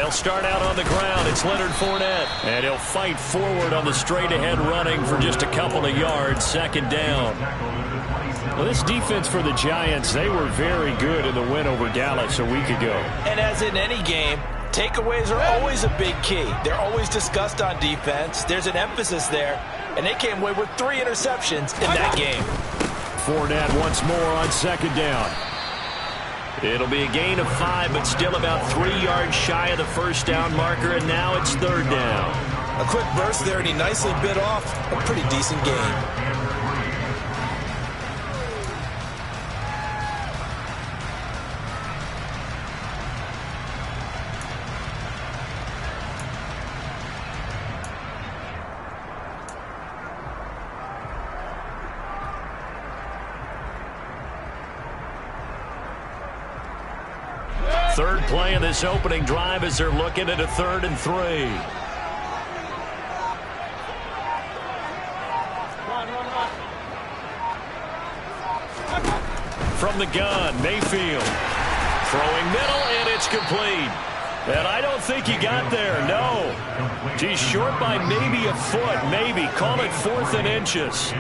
They'll start out on the ground. It's Leonard Fournette. And he'll fight forward on the straight-ahead running for just a couple of yards. Second down. Well, this defense for the Giants, they were very good in the win over Dallas a week ago. And as in any game, takeaways are always a big key. They're always discussed on defense. There's an emphasis there. And they came away with 3 interceptions in that game. Fournette once more on second down. It'll be a gain of 5, but still about 3 yards shy of the first down marker, and now it's third down. A quick burst there, and he nicely bit off a pretty decent gain. Third play of this opening drive as they're looking at a 3rd and 3. From the gun, Mayfield. Throwing middle, and it's complete. And I don't think he got there, no. He's short by maybe a foot, maybe. Call it 4th and inches.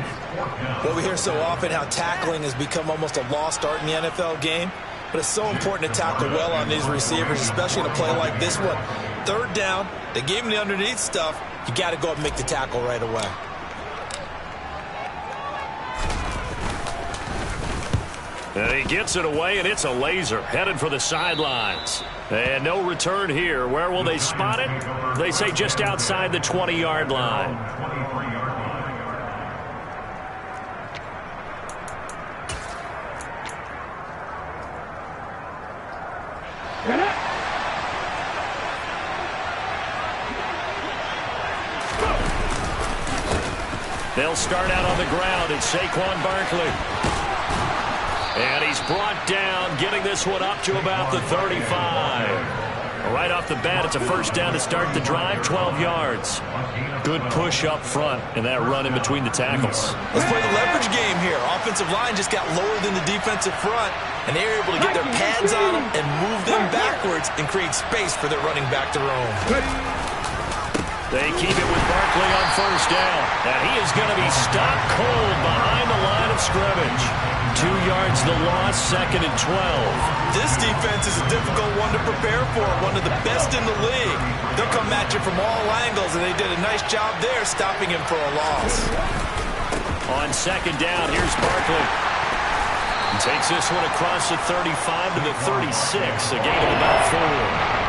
Well, we hear so often how tackling has become almost a lost art in the NFL game. But it's so important to tackle well on these receivers, especially in a play like this one. Third down, they gave him the underneath stuff. You got to go up and make the tackle right away. And he gets it away, and it's a laser headed for the sidelines. And no return here. Where will they spot it? They say just outside the 20-yard line. They'll start out on the ground. It's Saquon Barkley. And he's brought down, getting this one up to about the 35. Right off the bat, it's a first down to start the drive, 12 yards. Good push up front and that run in between the tackles. Let's play the leverage game here. Offensive line just got lower than the defensive front, and they were able to get their pads on them and move them backwards and create space for their running back to roam. They keep it with Barkley on first down. And he is going to be stopped cold behind the line of scrimmage. 2 yards the loss, 2nd and 12. This defense is a difficult one to prepare for, one of the best in the league. They'll come at you from all angles, and they did a nice job there stopping him for a loss. On second down, here's Barkley. He takes this one across the 35 to the 36, a gain of about 4.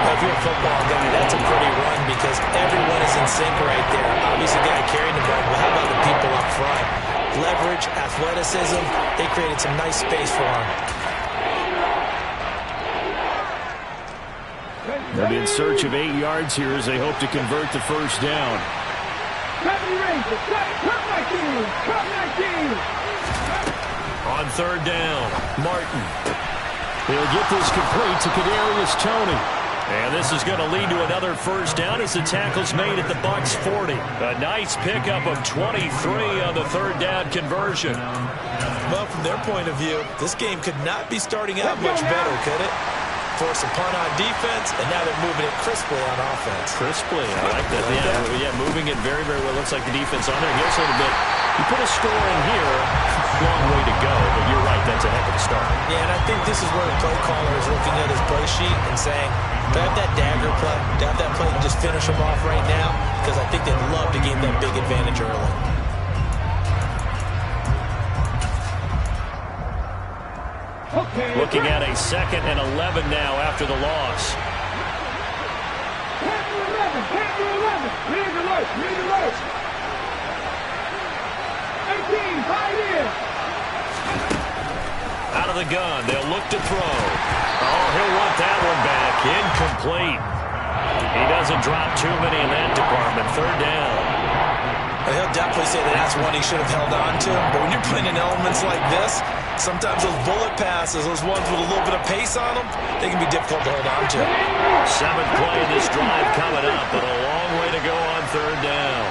If you're a football guy, that's a pretty run because everyone is in sync right there. Obviously, the guy carrying the ball, but how about the people up front? Leverage, athleticism, they created some nice space for him. They'll be in search of 8 yards here as they hope to convert the first down. On third down, Martin. He'll get this complete to Kadarius Toney. And this is going to lead to another first down as the tackle's made at the Bucs 40. A nice pickup of 23 on the third down conversion. Well, from their point of view, this game could not be starting out much better, could it? Force a punt on defense, and now they're moving it crisply on offense. Crisply, I like that. Yeah, moving it very, very well. Looks like the defense on there. Here's a little bit. You put a score in here, long way to go, but you're right, that's a heck of a start. Yeah, and I think this is where the play caller is looking at his play sheet and saying, do I have that dagger play? Do I have that play and just finish them off right now? Because I think they'd love to gain that big advantage early. Looking at a 2nd and 11 now after the loss. Out of the gun, they'll look to throw. Oh, he'll want that one back. Incomplete. He doesn't drop too many in that department. Third down. Well, he'll definitely say that that's one he should have held on to. But when you're playing in elements like this, sometimes those bullet passes, those ones with a little bit of pace on them, they can be difficult to hold on to. 7th play of this drive coming up, but a long way to go on third down.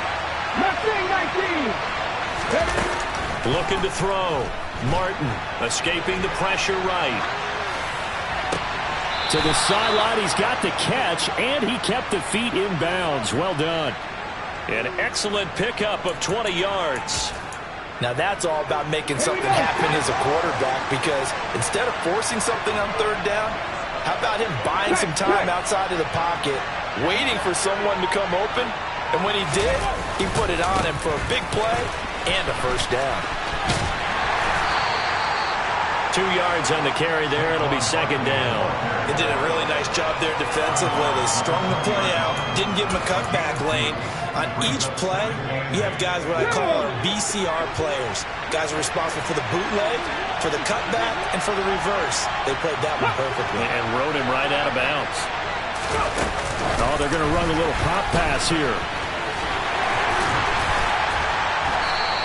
Looking to throw. Martin escaping the pressure right. To the sideline, he's got the catch, and he kept the feet in bounds. Well done. An excellent pickup of 20 yards. Now that's all about making something happen as a quarterback, because instead of forcing something on third down, how about him buying some time outside of the pocket, waiting for someone to come open, and when he did, he put it on him for a big play and a first down. 2 yards on the carry there. It'll be second down. They did a really nice job there defensively. They strung the play out, didn't give him a cutback lane. On each play, you have guys what I call our BCR players. Guys are responsible for the bootleg, for the cutback, and for the reverse. They played that one perfectly. And rode him right out of bounds. Oh, they're going to run a little pop pass here.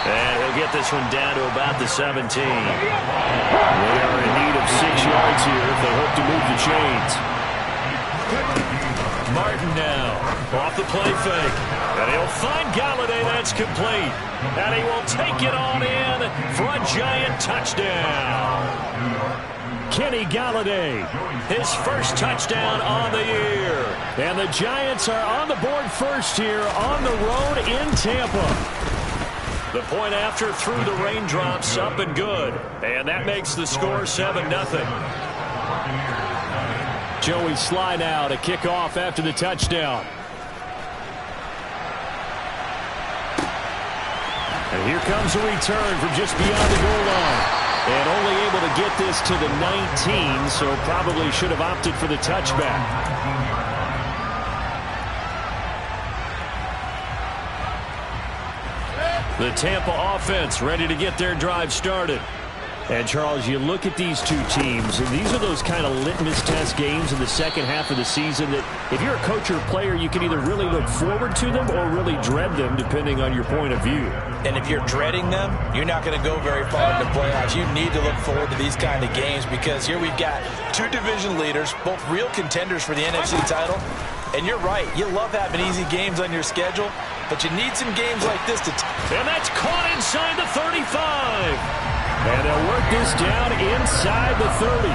And he'll get this one down to about the 17. They are in need of 6 yards here if they hope to move the chains. Martin now off the play fake. And he'll find Galladay. That's complete. And he will take it on in for a Giant touchdown. Kenny Galladay, his first touchdown on the year. And the Giants are on the board first here on the road in Tampa. The point after through the raindrops, up and good. And that makes the score 7-0. Joey Sly now to kick off after the touchdown. And here comes a return from just beyond the goal line. And only able to get this to the 19, so probably should have opted for the touchback. The Tampa offense ready to get their drive started. And, Charles, you look at these two teams, and these are those kind of litmus test games in the second half of the season that if you're a coach or a player, you can either really look forward to them or really dread them, depending on your point of view. And if you're dreading them, you're not going to go very far in the playoffs. You need to look forward to these kind of games, because here we've got two division leaders, both real contenders for the NFC title. And you're right, you love having easy games on your schedule, but you need some games like this to... And that's caught inside the 35. And they'll work this down inside the 30.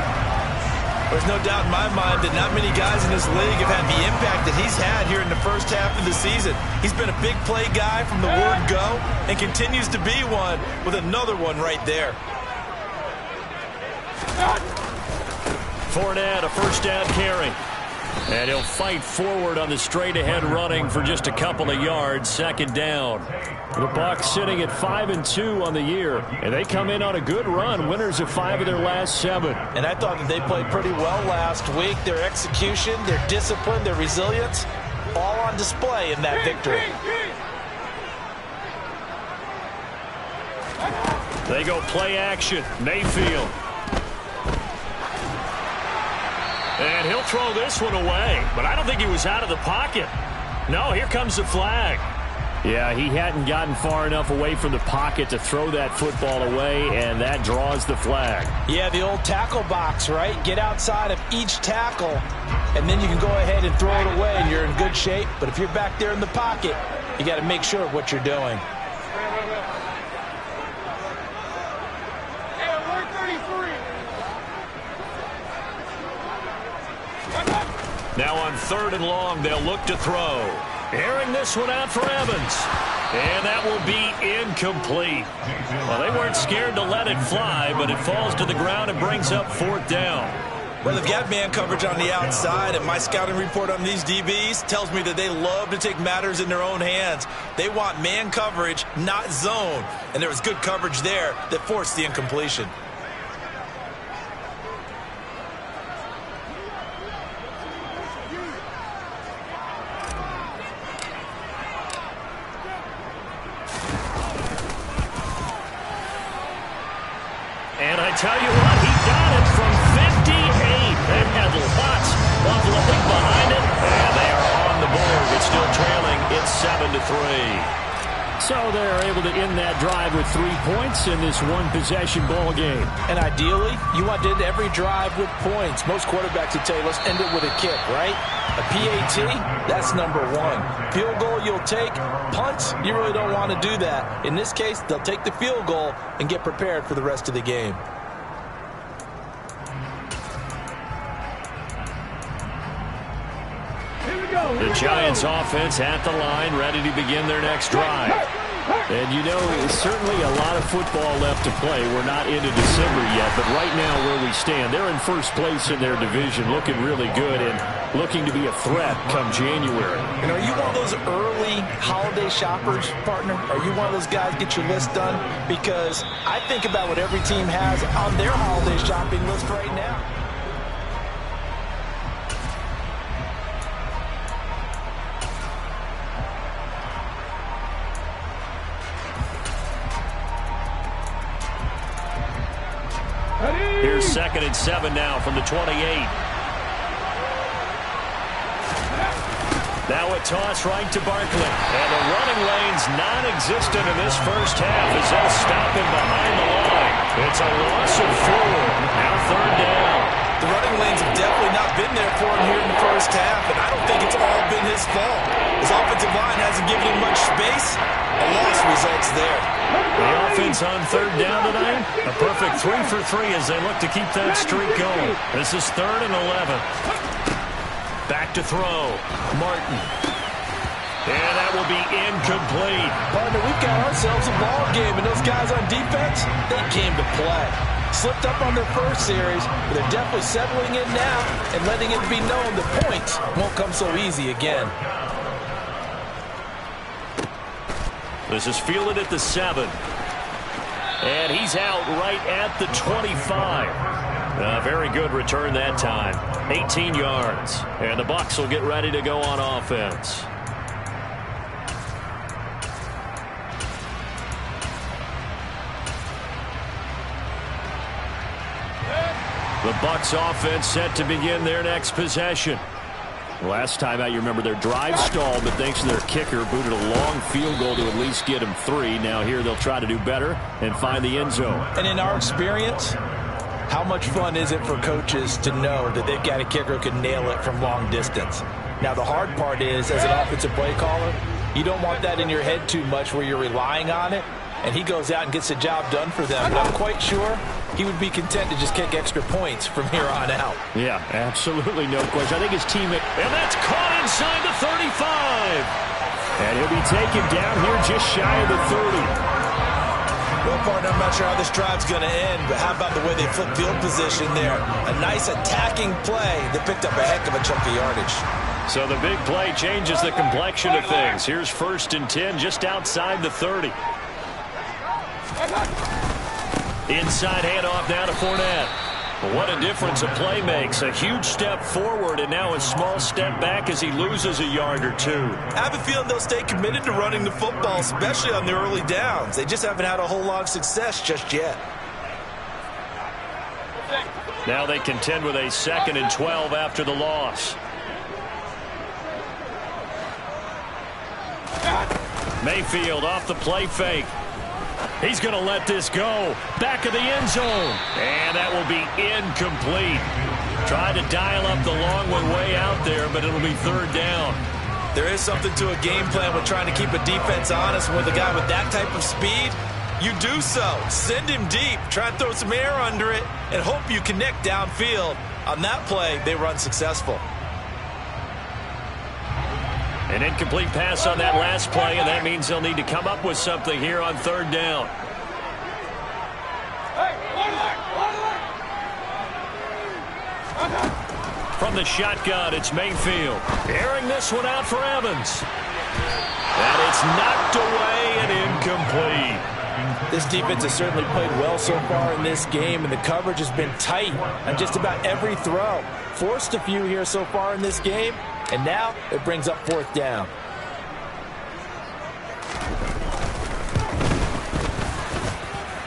There's no doubt in my mind that not many guys in this league have had the impact that he's had here in the first half of the season. He's been a big play guy from the word go and continues to be one with another one right there. Fournette, a first down carry. And he'll fight forward on the straight-ahead running for just a couple of yards. Second down. The Bucs sitting at 5-2 on the year, and they come in on a good run, winners of 5 of their last 7. And I thought that they played pretty well last week. Their execution, their discipline, their resilience, all on display in that victory. They go play action. Mayfield. And he'll throw this one away, but I don't think he was out of the pocket. No, here comes the flag. Yeah, he hadn't gotten far enough away from the pocket to throw that football away, and that draws the flag. Yeah, the old tackle box, right? Get outside of each tackle, and then you can go ahead and throw it away, and you're in good shape. But if you're back there in the pocket, you got to make sure of what you're doing. Now on 3rd and long, they'll look to throw. Airing this one out for Evans. And that will be incomplete. Well, they weren't scared to let it fly, but it falls to the ground and brings up 4th down. Well, they've got man coverage on the outside, and my scouting report on these DBs tells me that they love to take matters in their own hands. They want man coverage, not zone. And there was good coverage there that forced the incompletion. And I tell you what, he got it from 58. They've had lots of luck behind it, and they are on the board. It's still trailing. It's 7-3. So they're able to end that drive with 3 points in this one-possession ball game. And ideally, you want to end every drive with points. Most quarterbacks would tell you, let's end it with a kick, right? A PAT, that's number 1. Field goal you'll take. Punts, you really don't want to do that. In this case, they'll take the field goal and get prepared for the rest of the game. Giants offense at the line, ready to begin their next drive. And, you know, it's certainly a lot of football left to play. We're not into December yet, but right now where we stand, they're in first place in their division, looking really good and looking to be a threat come January. And are you one of those early holiday shoppers, partner? Are you one of those guys get your list done? Because I think about what every team has on their holiday shopping list right now. Here's 2nd and 7 now from the 28. Now a toss right to Barkley. And the running lane's non-existent in this first half as they'll stop him behind the line. It's a loss of 4. Now 3rd down. The running lanes have definitely not been there for him here in the first half, and I don't think it's all been his fault. His offensive line hasn't given him much space. A loss results there. The offense on 3rd down tonight, a perfect 3 for 3 as they look to keep that streak going. This is 3rd and 11. Back to throw. Martin. And that will be incomplete. Partner, we've got ourselves a ball game, and those guys on defense, they came to play. Slipped up on their first series, but they're definitely settling in now and letting it be known the points won't come so easy again. This is fielded at the 7. And he's out right at the 25. Very good return that time. 18 yards. And the Bucs will get ready to go on offense. The Bucs offense set to begin their next possession. Last time out, you remember their drive stalled, but thanks to their kicker, booted a long field goal to at least get them 3. Now here they'll try to do better and find the end zone. And in our experience, how much fun is it for coaches to know that they've got a kicker who can nail it from long distance? Now the hard part is, as an offensive play caller, you don't want that in your head too much where you're relying on it, and he goes out and gets the job done for them. But I'm quite sure he would be content to just kick extra points from here on out. Yeah, absolutely no question. I think his teammate, and that's caught inside the 35. And he'll be taken down here just shy of the 30. Well, partner, I'm not sure how this drive's going to end, but how about the way they flip field position there? A nice attacking play that picked up a heck of a chunk of yardage. So the big play changes the complexion of things. Here's 1st and 10 just outside the 30. Inside handoff now to Fournette. What a difference a play makes. A huge step forward and now a small step back as he loses a yard or 2. I have a feeling they'll stay committed to running the football, especially on the early downs. They just haven't had a whole lot of success just yet. Now they contend with a 2nd and 12 after the loss. Mayfield off the play fake. He's going to let this go. Back of the end zone. And that will be incomplete. Tried to dial up the long way out there, but it'll be 3rd down. There is something to a game plan with trying to keep a defense honest. With a guy with that type of speed, you do so. Send him deep. Try and throw some air under it and hope you connect downfield. On that play, they were unsuccessful. An incomplete pass on that last play, and that means they'll need to come up with something here on 3rd down. From the shotgun, it's Mayfield. Airing this one out for Evans. And it's knocked away and incomplete. This defense has certainly played well so far in this game, and the coverage has been tight on just about every throw. Forced a few here so far in this game, and now it brings up 4th down.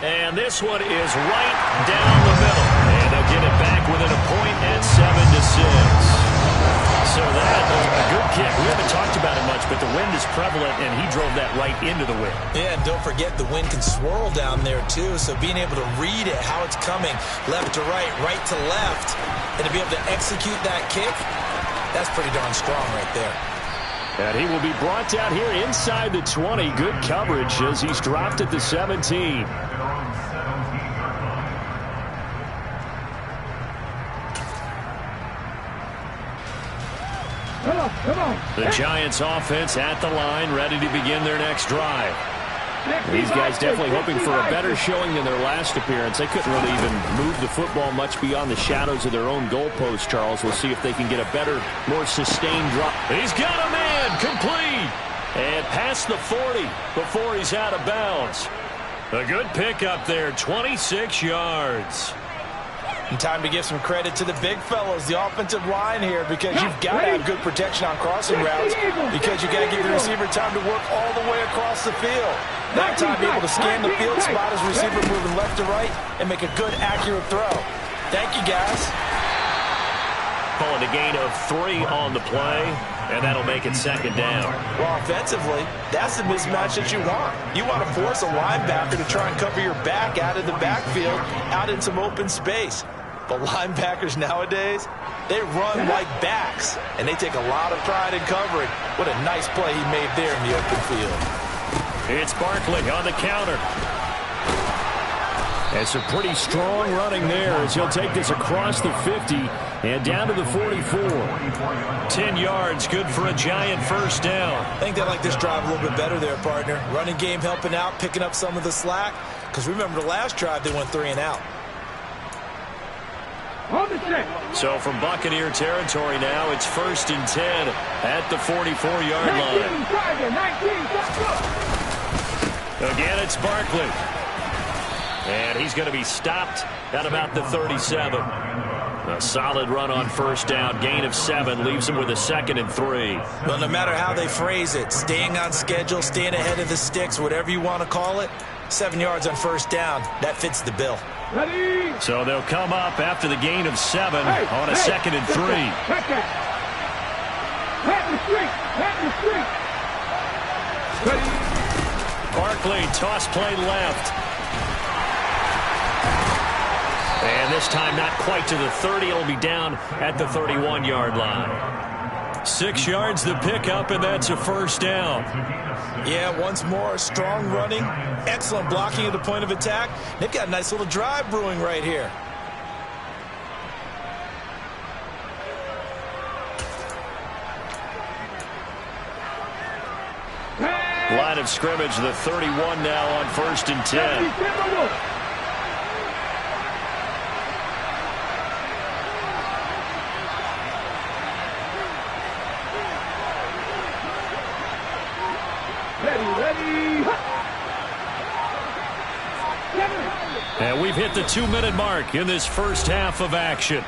And this one is right down the middle. And they'll get it back within a point at 7-6. So that was a good kick. We haven't talked about it much, but the wind is prevalent, and he drove that right into the wind. Yeah, and don't forget the wind can swirl down there, too. So being able to read it, how it's coming, left to right to left, and to be able to execute that kick, that's pretty darn strong right there. And he will be brought down here inside the 20. Good coverage as he's dropped at the 17. The Giants offense at the line, ready to begin their next drive. These guys definitely hoping for a better showing than their last appearance. They couldn't really even move the football much beyond the shadows of their own goalpost, Charles. We'll see if they can get a better, more sustained drop. He's got a man, complete. And past the 40 before he's out of bounds. A good pickup there, 26 yards. And time to give some credit to the big fellows, the offensive line here, because you've got to have good protection on crossing routes, because you got to give the receiver time to work all the way across the field. That time, be able to scan the field, spot his receiver moving left to right, and make a good, accurate throw. Thank you, guys. Calling a gain of 3 on the play, and that'll make it second down. Well, offensively, that's the mismatch that you want. You want to force a linebacker to try and cover your back out of the backfield, out in some open space. But linebackers nowadays, they run like backs, and they take a lot of pride in covering. What a nice play he made there in the open field. It's Barkley on the counter. And some pretty strong running there as he'll take this across the 50 and down to the 44. 10 yards, good for a Giant first down. I think they like this drive a little bit better there, partner. Running game helping out, picking up some of the slack. Because remember the last drive, they went 3 and out. So from Buccaneer territory now, it's 1st and 10 at the 44-yard line. Again, it's Barkley. And he's going to be stopped at about the 37. A solid run on first down. Gain of 7 leaves him with a 2nd and 3. Well, no matter how they phrase it, staying on schedule, staying ahead of the sticks, whatever you want to call it, 7 yards on first down, that fits the bill. So they'll come up after the gain of 7 on a 2nd and 3. Barkley, toss play left. And this time not quite to the 30. It'll be down at the 31-yard line. 6 yards the pickup, and that's a first down. Yeah, once more, strong running, excellent blocking at the point of attack. They've got a nice little drive brewing right here. Line of scrimmage, the 31 now on 1st and 10. And we've hit the 2-minute mark in this first half of action.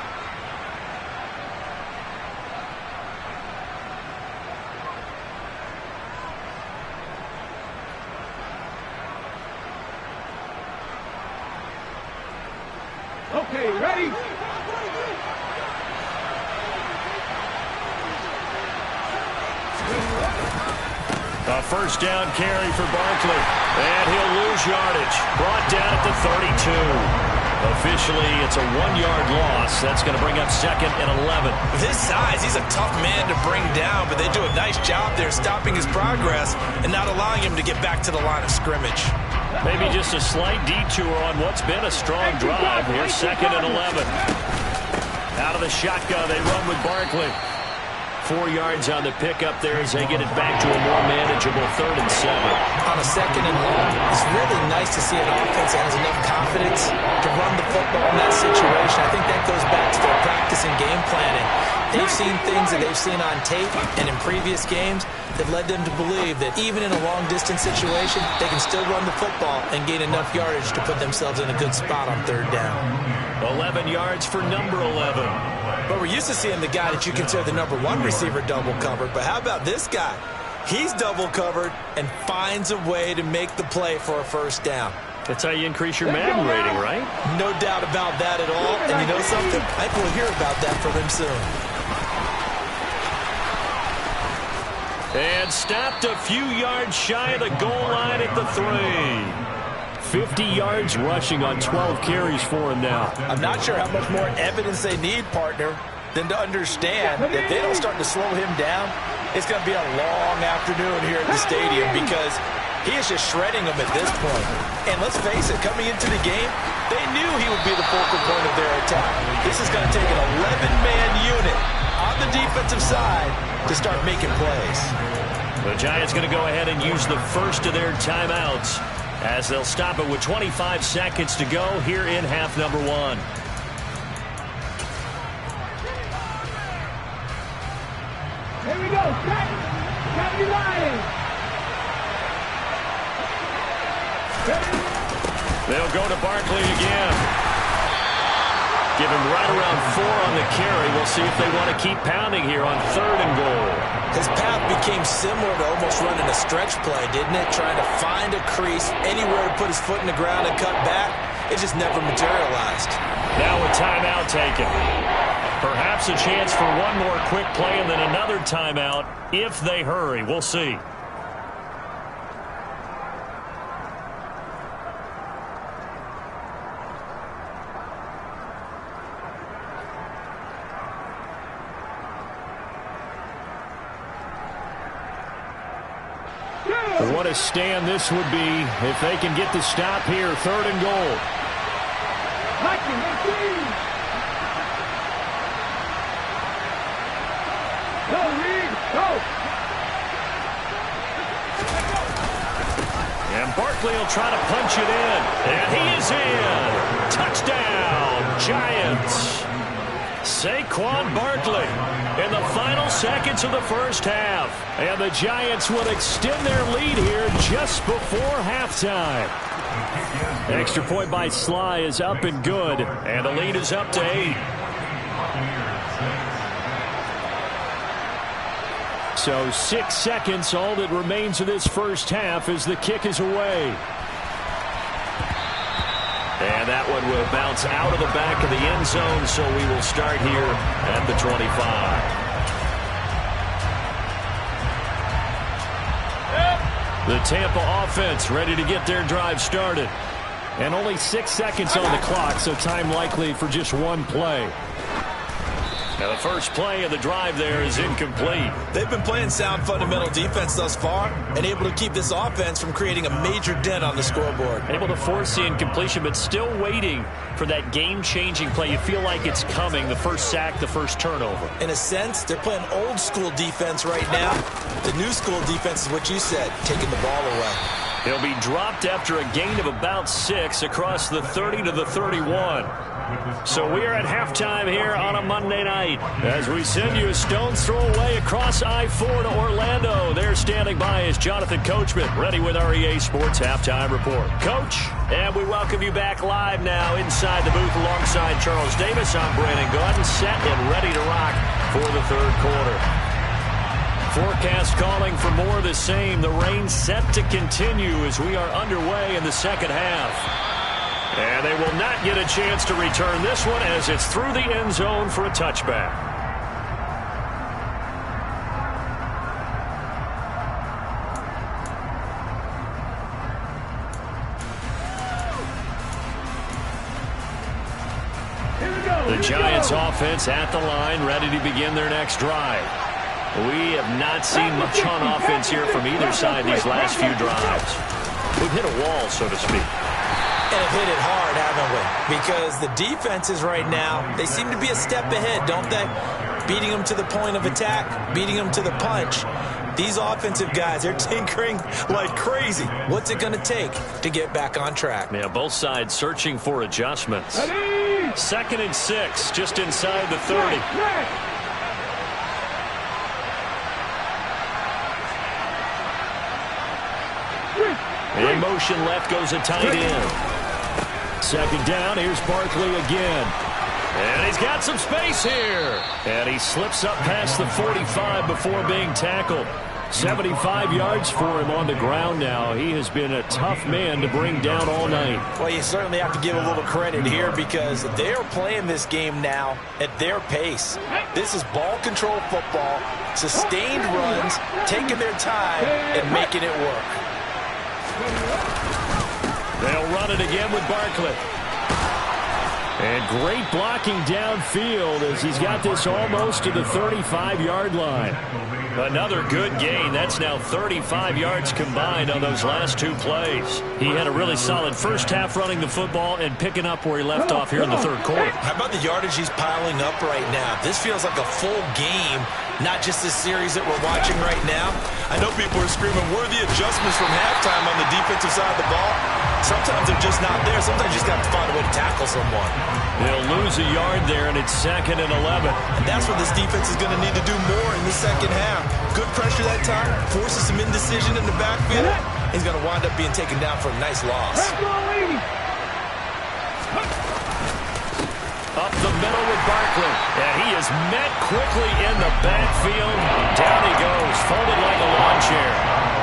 Okay, ready? A first down carry for Barkley. And he'll lose yardage. Brought down at the 32. Officially, it's a 1-yard loss. That's going to bring up 2nd and 11. With his size, he's a tough man to bring down, but they do a nice job there stopping his progress and not allowing him to get back to the line of scrimmage. Maybe just a slight detour on what's been a strong drive. Here's 2nd and 11. Out of the shotgun, they run with Barkley. 4 yards on the pickup there as they get it back to a more manageable 3rd and 7. On a 2nd and long, it's really nice to see an offense that has enough confidence to run the football in that situation. I think that goes back to their practice and game planning. They've seen things that they've seen on tape and in previous games that led them to believe that even in a long-distance situation, they can still run the football and gain enough yardage to put themselves in a good spot on 3rd down. 11 yards for number 11. But we're used to seeing the guy that you consider the number 1 receiver double covered. But how about this guy? He's double covered and finds a way to make the play for a first down. That's how you increase your Madden rating, right? No doubt about that at all. And you know something? I think we'll hear about that from him soon. And stopped a few yards shy of the goal line at the 3. 50 yards rushing on 12 carries for him now. I'm not sure how much more evidence they need, partner, than to understand that if they don't start to slow him down, it's going to be a long afternoon here at the stadium because he is just shredding them at this point. And let's face it, coming into the game, they knew he would be the focal point of their attack. This is going to take an 11-man unit on the defensive side to start making plays. The Giants going to go ahead and use the first of their timeouts as they'll stop it with 25 seconds to go here in half number 1. Here we go. Got me lying. They'll go to Barkley again. Give him right around 4 on the carry. We'll see if they want to keep pounding here on 3rd and goal. His path became similar to almost running a stretch play, didn't it? Trying to find a crease, anywhere to put his foot in the ground and cut back. It just never materialized. Now a timeout taken. Perhaps a chance for one more quick play and then another timeout if they hurry. We'll see. What a stand this would be if they can get the stop here. 3rd and goal. Go, Reed, go. And Barkley will try to punch it in. And he is in. Touchdown, Giants. Saquon Barkley in the final seconds of the first half. And the Giants will extend their lead here just before halftime. Extra point by Sly is up and good. And the lead is up to 8. So 6 seconds, all that remains of this first half as the kick is away. And that one will bounce out of the back of the end zone, so we will start here at the 25. The Tampa offense ready to get their drive started. And only 6 seconds on the clock, so time likely for just one play. Now the first play of the drive there is incomplete. They've been playing sound fundamental defense thus far and able to keep this offense from creating a major dent on the scoreboard. Able to force the incompletion, but still waiting for that game-changing play. You feel like it's coming, the first sack, the first turnover. In a sense, they're playing old school defense right now. The new school defense is what you said, taking the ball away. He'll be dropped after a gain of about 6 across the 30 to the 31. So we are at halftime here on a Monday night as we send you a stone's throw away across I-4 to Orlando. There standing by is Jonathan Coachman, ready with our EA Sports Halftime Report. Coach, and we welcome you back live now inside the booth alongside Charles Davis. I'm Brandon Gaudin, set and ready to rock for the 3rd quarter. Forecast calling for more of the same. The rain set to continue as we are underway in the second half. And they will not get a chance to return this one as it's through the end zone for a touchback. The Giants offense at the line, ready to begin their next drive. We have not seen much on offense here from either side these last few drives. We've hit a wall, so to speak. And have hit it hard, haven't we? Because the defenses right now, they seem to be a step ahead, don't they? Beating them to the point of attack, beating them to the punch. These offensive guys, they're tinkering like crazy. What's it going to take to get back on track? Yeah, both sides searching for adjustments. 2nd and 6, just inside the 30. In motion left goes a tight end. 2nd down, here's Barkley again. And he's got some space here. And he slips up past the 45 before being tackled. 75 yards for him on the ground now. He has been a tough man to bring down all night. Well, you certainly have to give a little credit here because they're playing this game now at their pace. This is ball control football, sustained runs, taking their time and making it work. They'll run it again with Barkley. And great blocking downfield as he's got this almost to the 35-yard line. Another good gain. That's now 35 yards combined on those last two plays. He had a really solid first half running the football and picking up where he left off here in the third quarter. How about the yardage he's piling up right now? This feels like a full game, not just this series that we're watching right now. I know people are screaming, worthy adjustments from halftime on the defensive side of the ball. Sometimes they're just not there. Sometimes you just got to find a way to tackle someone. They'll lose a yard there, and it's 2nd and 11. And that's what this defense is going to need to do more in the second half. Good pressure that time, forces some indecision in the backfield. He's going to wind up being taken down for a nice loss. Up the middle with Barkley. And he is met quickly in the backfield. Down he goes, folded like a lawn chair.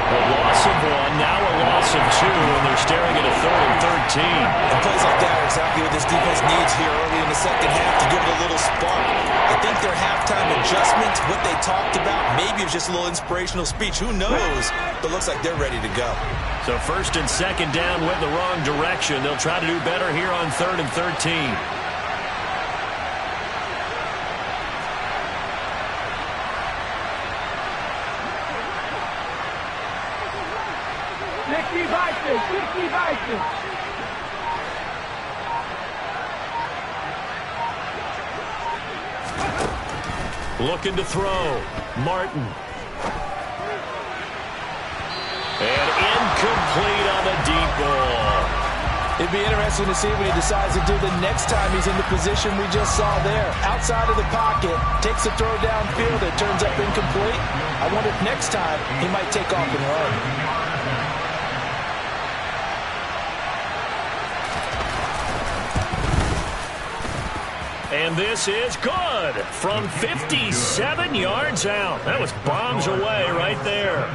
A loss of 1, now a loss of 2, and they're staring at a 3rd and 13. And plays like that are exactly what this defense needs here early in the second half to give it a little spark. I think their halftime adjustments, what they talked about, maybe it was just a little inspirational speech. Who knows? But looks like they're ready to go. So 1st and 2nd down went the wrong direction. They'll try to do better here on 3rd and 13. Looking to throw. Martin. And incomplete on the deep ball. It'd be interesting to see what he decides to do the next time he's in the position we just saw there. Outside of the pocket, takes a throw downfield, it turns up incomplete. I wonder if next time he might take off and run. And this is good from 57 yards out. That was bombs away right there.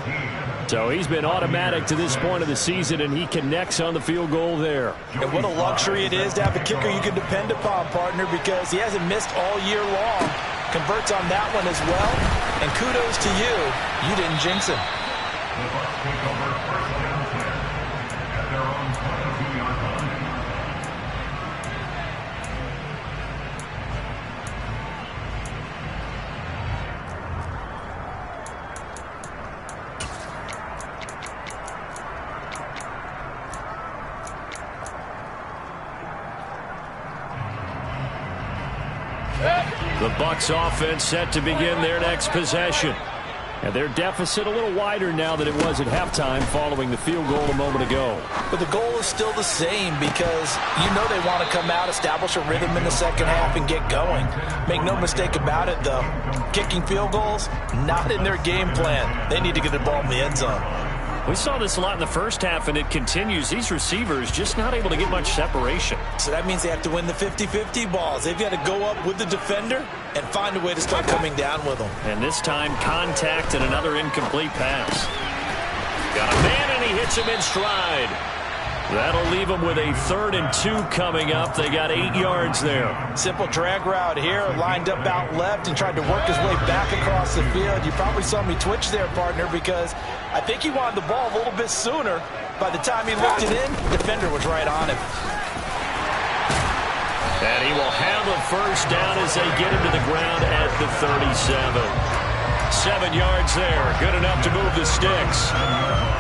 So he's been automatic to this point of the season, and he connects on the field goal there. And what a luxury it is to have a kicker you can depend upon, partner, because he hasn't missed all year long. Converts on that one as well. And kudos to you. You didn't jinx him. The Bucs offense set to begin their next possession. And their deficit a little wider now than it was at halftime following the field goal a moment ago. But the goal is still the same because you know they want to come out, establish a rhythm in the second half, and get going. Make no mistake about it, though. Kicking field goals, not in their game plan. They need to get the ball in the end zone. We saw this a lot in the first half, and it continues. These receivers just not able to get much separation. So that means they have to win the 50-50 balls. They've got to go up with the defender and find a way to start coming down with them. And this time, contact and another incomplete pass. Got a man, and he hits him in stride. That'll leave them with a 3rd and 2 coming up. They got 8 yards there. Simple drag route here, lined up out left and tried to work his way back across the field. You probably saw me twitch there, partner, because I think he wanted the ball a little bit sooner. By the time he looked it in, the defender was right on him. And he will have a first down as they get him to the ground at the 37. 7 yards there. Good enough to move the sticks.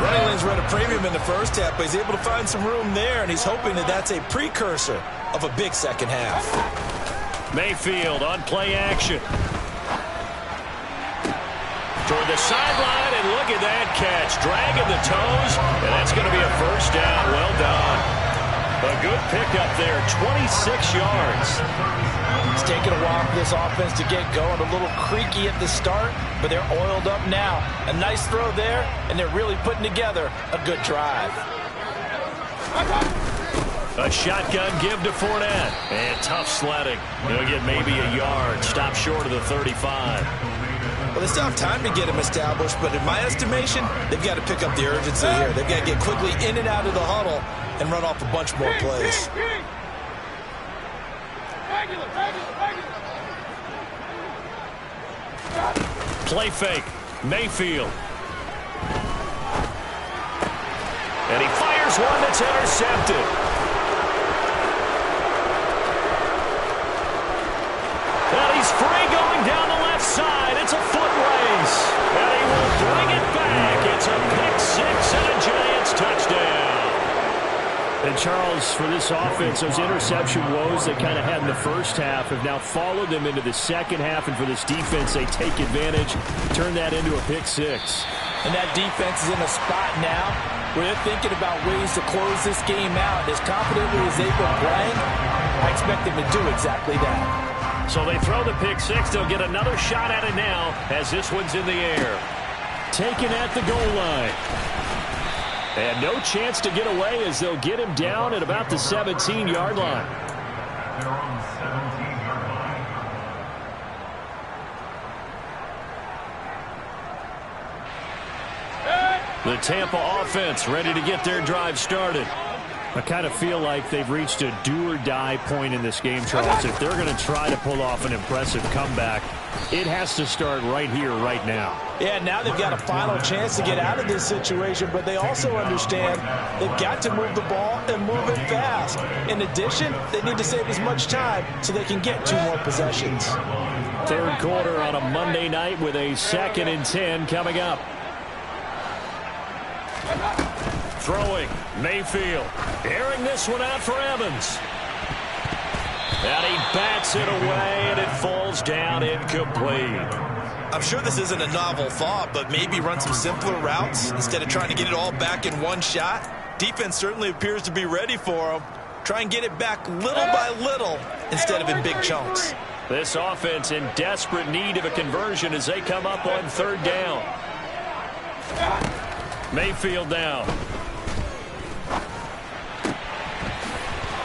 Running lanes were at a premium in the first half, but he's able to find some room there, and he's hoping that that's a precursor of a big second half. Mayfield on play action. Toward the sideline, and look at that catch. Dragging the toes, and that's going to be a first down. Well done. A good pickup there, 26 yards. It's taken a while for this offense to get going. A little creaky at the start, but they're oiled up now. A nice throw there, and they're really putting together a good drive. A shotgun give to Fournette. And tough sledding. They'll get maybe a yard. Stop short of the 35. Well, they still have time to get him established, but in my estimation, they've got to pick up the urgency here. They've got to get quickly in and out of the huddle and run off a bunch more plays. Play fake. Mayfield. And he fires one that's intercepted. And Charles, for this offense, those interception woes they kind of had in the first half have now followed them into the second half. And for this defense, they take advantage, turn that into a pick six. And that defense is in a spot now where they're thinking about ways to close this game out. As confidently as they've been playing, I expect them to do exactly that. So they throw the pick six. They'll get another shot at it now as this one's in the air. Taken at the goal line. And no chance to get away as they'll get him down at about the 17-yard line. They're on the 17-yard line. The Tampa offense ready to get their drive started. I kind of feel like they've reached a do-or-die point in this game, Charles. If they're going to try to pull off an impressive comeback, it has to start right here, right now. Yeah, now they've got a final chance to get out of this situation, but they also understand they've got to move the ball and move it fast. In addition, they need to save as much time so they can get 2 more possessions. Third quarter on a Monday night with a 2nd and 10 coming up. Throwing, Mayfield. Airing this one out for Evans. And he bats it away, and it falls down incomplete. I'm sure this isn't a novel thought, but maybe run some simpler routes instead of trying to get it all back in one shot. Defense certainly appears to be ready for him. Try and get it back little by little instead of in big chunks. This offense in desperate need of a conversion as they come up on 3rd down. Mayfield down.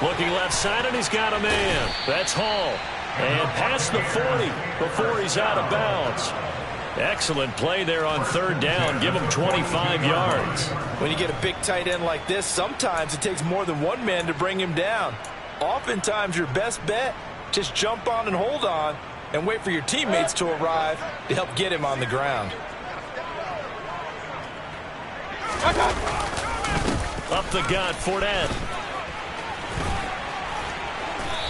Looking left side, and he's got a man. That's Hall. And past the 40 before he's out of bounds. Excellent play there on 3rd down. Give him 25 yards. When you get a big tight end like this, sometimes it takes more than one man to bring him down. Oftentimes, your best bet, just jump on and hold on and wait for your teammates to arrive to help get him on the ground. Up the gut, Fournette.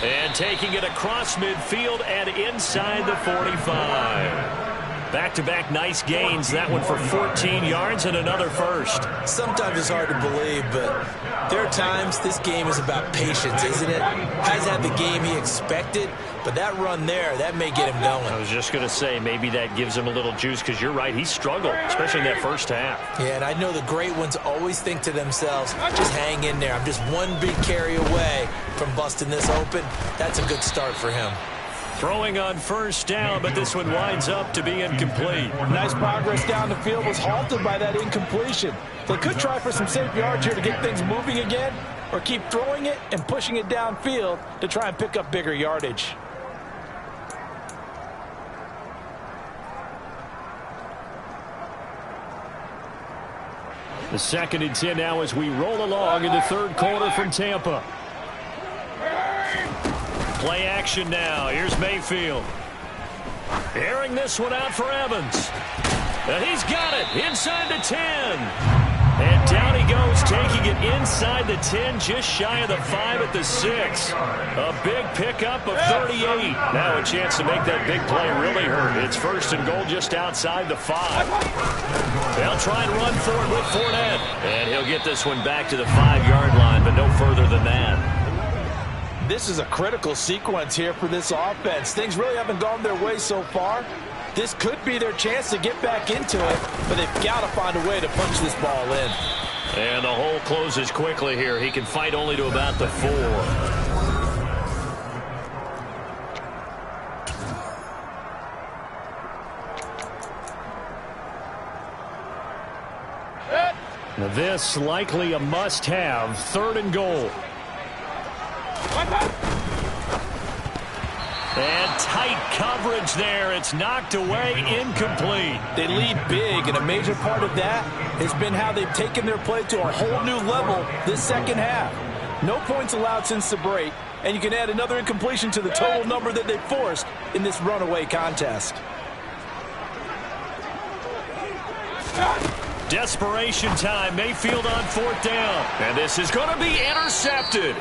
And taking it across midfield and inside the 45. Back-to-back nice gains. That one for 14 yards and another first. Sometimes it's hard to believe, but there are times this game is about patience, isn't it? Hasn't had the game he expected, but that run there, that may get him going. I was just going to say, maybe that gives him a little juice, because you're right, he struggled, especially in that first half. Yeah, and I know the great ones always think to themselves, just hang in there. I'm just one big carry away from busting this open. That's a good start for him. Throwing on 1st down, but this one winds up to be incomplete. Nice progress down the field was halted by that incompletion. They could try for some safe yards here to get things moving again, or keep throwing it and pushing it downfield to try and pick up bigger yardage. The 2nd and 10 now as we roll along in the 3rd quarter from Tampa. Play action now. Here's Mayfield. Airing this one out for Evans. And he's got it inside the 10. And down he goes, taking it inside the 10, just shy of the 5 at the 6. A big pickup of 38. Now a chance to make that big play really hurt. It's 1st and goal just outside the 5. They'll try and run for it with Fournette. And he'll get this one back to the 5-yard line, but no further than that. This is a critical sequence here for this offense. Things really haven't gone their way so far. This could be their chance to get back into it, but they've got to find a way to punch this ball in. And the hole closes quickly here. He can fight only to about the 4. Now this likely a must-have. 3rd and goal. And tight coverage there. It's knocked away, incomplete. They lead big, and a major part of that has been how they've taken their play to a whole new level this second half. No points allowed since the break, and you can add another incompletion to the total number that they forced in this runaway contest. Desperation time. Mayfield on 4th down. And this is going to be intercepted.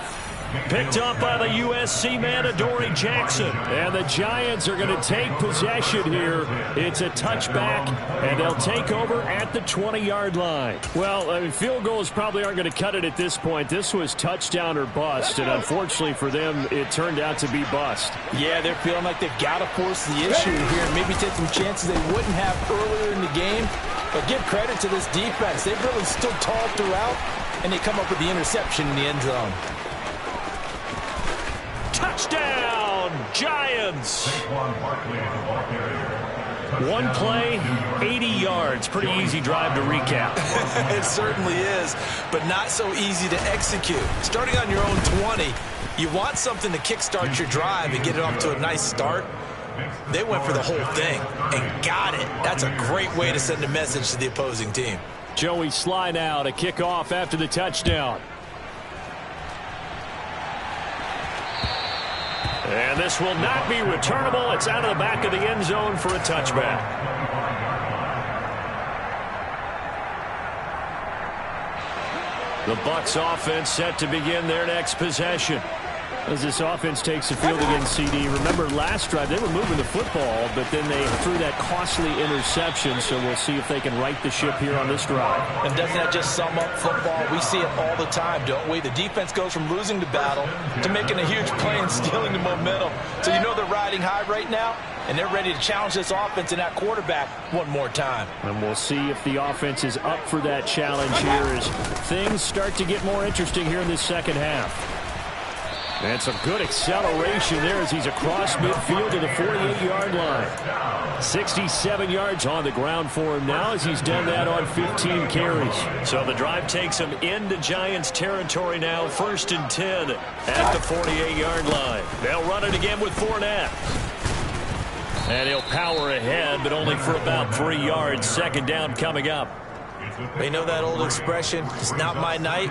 Picked up by the USC man, Adoree Jackson. And the Giants are going to take possession here. It's a touchback, and they'll take over at the 20-yard line. Well, I mean, field goals probably aren't going to cut it at this point. This was touchdown or bust, and unfortunately for them, it turned out to be bust. Yeah, they're feeling like they've got to force the issue here and maybe take some chances they wouldn't have earlier in the game. But give credit to this defense. They've really stood tall throughout, and they come up with the interception in the end zone. Touchdown, Giants! One play, 80 yards. Pretty easy drive to recap. It certainly is, but not so easy to execute. Starting on your own 20, you want something to kickstart your drive and get it off to a nice start. They went for the whole thing and got it. That's a great way to send a message to the opposing team. Joey Slye now to kick off after the touchdown. And this will not be returnable. It's out of the back of the end zone for a touchback. The Bucs offense set to begin their next possession. As this offense takes the field against CD, remember last drive they were moving the football, but then they threw that costly interception, so we'll see if they can right the ship here on this drive. And doesn't that just sum up football? We see it all the time, don't we? The defense goes from losing the battle to making a huge play and stealing the momentum. So you know they're riding high right now, and they're ready to challenge this offense and that quarterback one more time. And we'll see if the offense is up for that challenge here as things start to get more interesting here in this second half. And some good acceleration there as he's across midfield to the 48-yard line. 67 yards on the ground for him now as he's done that on 15 carries. So the drive takes him into Giants territory now, 1st and 10 at the 48-yard line. They'll run it again with Fournette. And he'll power ahead, but only for about 3 yards. Second down coming up. You know that old expression, it's not my night?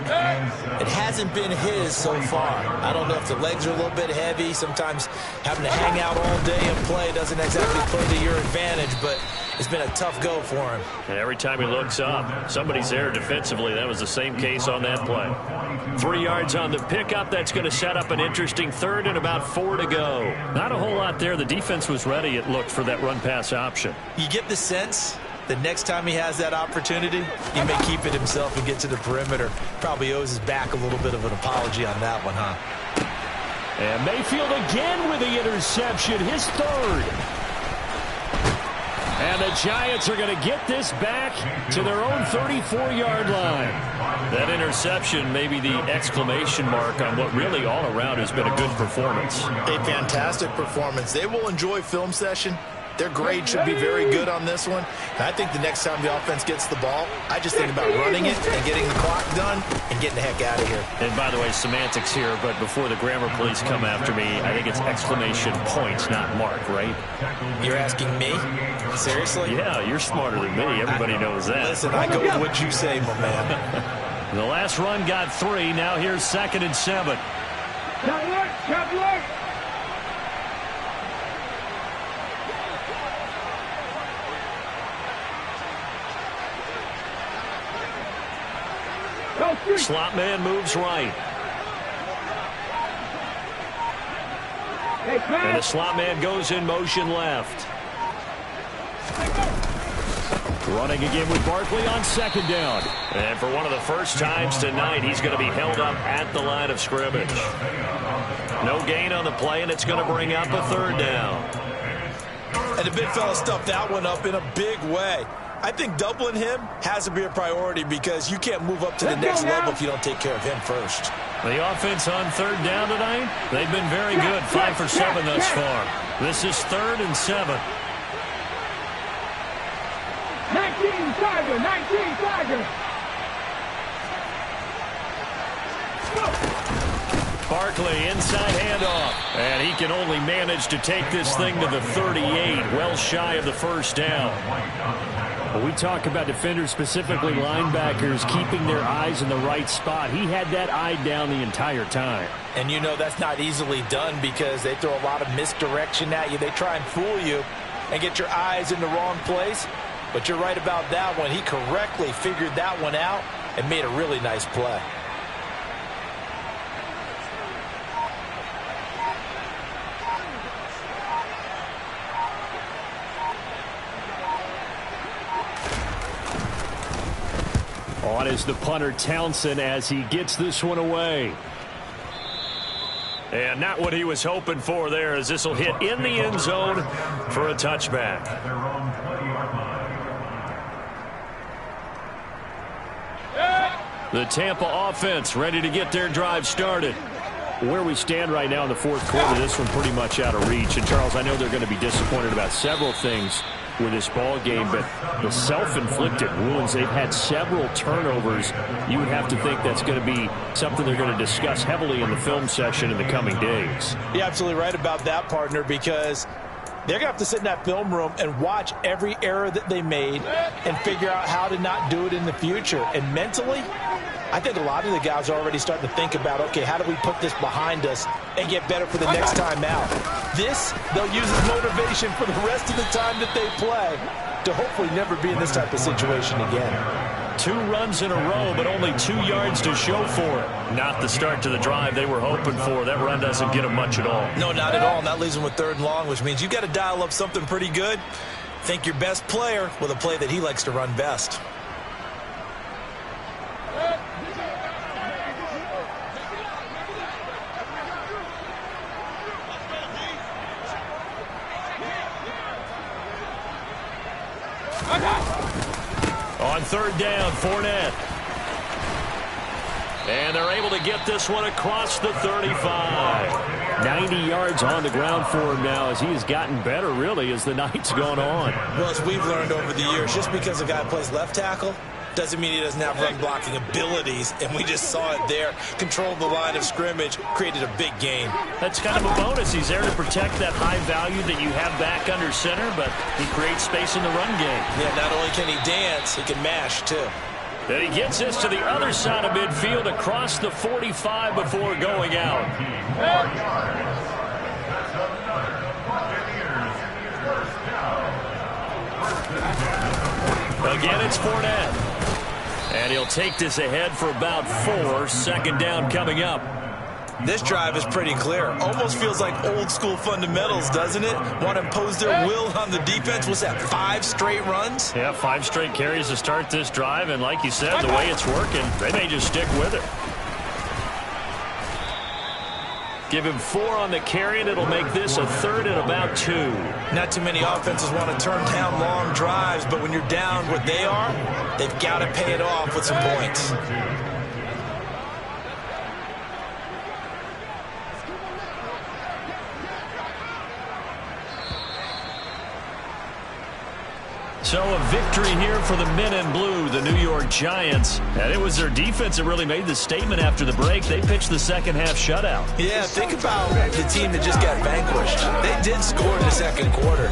It hasn't been his so far. I don't know if the legs are a little bit heavy. Sometimes having to hang out all day and play doesn't exactly play to your advantage, but it's been a tough go for him. And every time he looks up, somebody's there defensively. That was the same case on that play. 3 yards on the pickup. That's going to set up an interesting third and about 4 to go. Not a whole lot there. The defense was ready, it looked, for that run-pass option. You get the sense the next time he has that opportunity, he may keep it himself and get to the perimeter. Probably owes his back a little bit of an apology on that one, huh? And Mayfield again with the interception, his third. And the Giants are going to get this back to their own 34-yard line. That interception may be the exclamation mark on what really all around has been a good performance. A fantastic performance. They will enjoy film session. Their grade should be very good on this one. And I think the next time the offense gets the ball, I just think about running it and getting the clock done and getting the heck out of here. And by the way, semantics here, but before the grammar police come after me, I think it's exclamation point, not mark, right? You're asking me? Seriously? Yeah, you're smarter than me. Everybody knows that. Listen, I go with what you say, my man. The last run got 3. Now here's 2nd and 7. Slot man moves right. And the slot man goes in motion left. Running again with Barkley on 2nd down. And for one of the first times tonight, he's going to be held up at the line of scrimmage. No gain on the play, and it's going to bring up a 3rd down. And the big fella stuffed that one up in a big way. I think doubling him has to be a priority because you can't move up to the next level if you don't take care of him first. The offense on 3rd down tonight, they've been very good. 5 for 7 thus far. This is 3rd and 7. 19 Tiger. Barkley inside handoff. And he can only manage to take this thing to the 38, well shy of the 1st down. When we talk about defenders, specifically linebackers, keeping their eyes in the right spot, he had that eye down the entire time. And you know that's not easily done because they throw a lot of misdirection at you. They try and fool you and get your eyes in the wrong place. But you're right about that one. He correctly figured that one out and made a really nice play. On is the punter Townsend as he gets this one away. And not what he was hoping for there, as this will hit in the end zone for a touchback. The Tampa offense ready to get their drive started. Where we stand right now in the fourth quarter, this one pretty much out of reach. And, Charles, I know they're going to be disappointed about several things with this ball game, but the self-inflicted wounds, they've had several turnovers. You would have to think that's going to be something they're going to discuss heavily in the film session in the coming days. You're absolutely right about that, partner, because they're going to have to sit in that film room and watch every error that they made and figure out how to not do it in the future. And mentally, I think a lot of the guys are already starting to think about, okay, how do we put this behind us and get better for the next time out? This, they'll use as motivation for the rest of the time that they play to hopefully never be in this type of situation again. 2 runs in a row, but only 2 yards to show for it. Not the start to the drive they were hoping for. That run doesn't get them much at all. No, not at all. That leaves them with 3rd and long, which means you got to dial up something pretty good. Think your best player with a play that he likes to run best. On 3rd down, Fournette. And they're able to get this one across the 35. 90 yards on the ground for him now as he has gotten better, really, as the night's gone on. Well, as we've learned over the years, just because a guy plays left tackle doesn't mean he doesn't have run blocking abilities, and we just saw it there. Controlled the line of scrimmage, created a big gain. That's kind of a bonus. He's there to protect that high value that you have back under center, but he creates space in the run game. Yeah, not only can he dance, he can mash, too. Then he gets this to the other side of midfield across the 45 before going out. Again, it's Fournette. And he'll take this ahead for about 4. 2nd down coming up. This drive is pretty clear. Almost feels like old school fundamentals, doesn't it? Want to impose their will on the defense. What's that, 5 straight runs? Yeah, 5 straight carries to start this drive. And like you said, the way it's working, they may just stick with it. Give him 4 on the carry, and it'll make this a 3rd and about 2. Not too many offenses want to turn down long drives, but when you're down what they are, they've got to pay it off with some points. So a victory here for the men in blue, the New York Giants. And it was their defense that really made the statement after the break. They pitched the second half shutout. Yeah, think about the team that just got vanquished. They did score in the 2nd quarter.